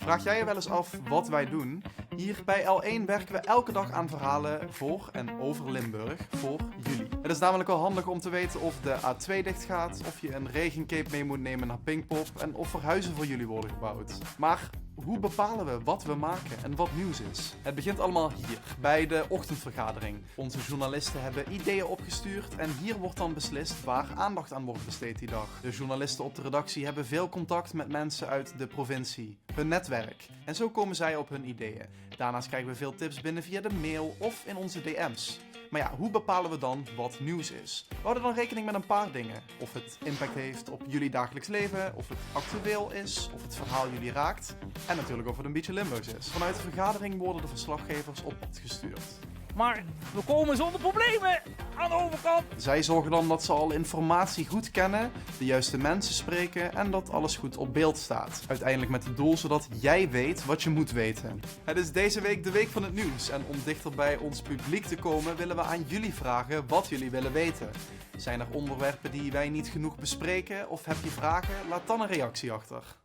Vraag jij je wel eens af wat wij doen? Hier bij L1 werken we elke dag aan verhalen voor en over Limburg, voor jullie. Het is namelijk wel handig om te weten of de A2 dicht gaat, of je een regencape mee moet nemen naar Pinkpop en of er huizen voor jullie worden gebouwd. Maar hoe bepalen we wat we maken en wat nieuws is? Het begint allemaal hier, bij de ochtendvergadering. Onze journalisten hebben ideeën opgestuurd en hier wordt dan beslist waar aandacht aan wordt besteed die dag. De journalisten op de redactie hebben veel contact met mensen uit de provincie, hun netwerk. En zo komen zij op hun ideeën. Daarnaast krijgen we veel tips binnen via de mail of in onze DM's. Maar ja, hoe bepalen we dan wat nieuws is? We houden dan rekening met een paar dingen. Of het impact heeft op jullie dagelijks leven, of het actueel is, of het verhaal jullie raakt. En natuurlijk of het een beetje Limburgs is. Vanuit de vergadering worden de verslaggevers op pad gestuurd. Maar we komen zonder problemen aan de overkant. Zij zorgen dan dat ze al informatie goed kennen, de juiste mensen spreken en dat alles goed op beeld staat. Uiteindelijk met het doel zodat jij weet wat je moet weten. Het is deze week de week van het nieuws en om dichter bij ons publiek te komen willen we aan jullie vragen wat jullie willen weten. Zijn er onderwerpen die wij niet genoeg bespreken of heb je vragen? Laat dan een reactie achter.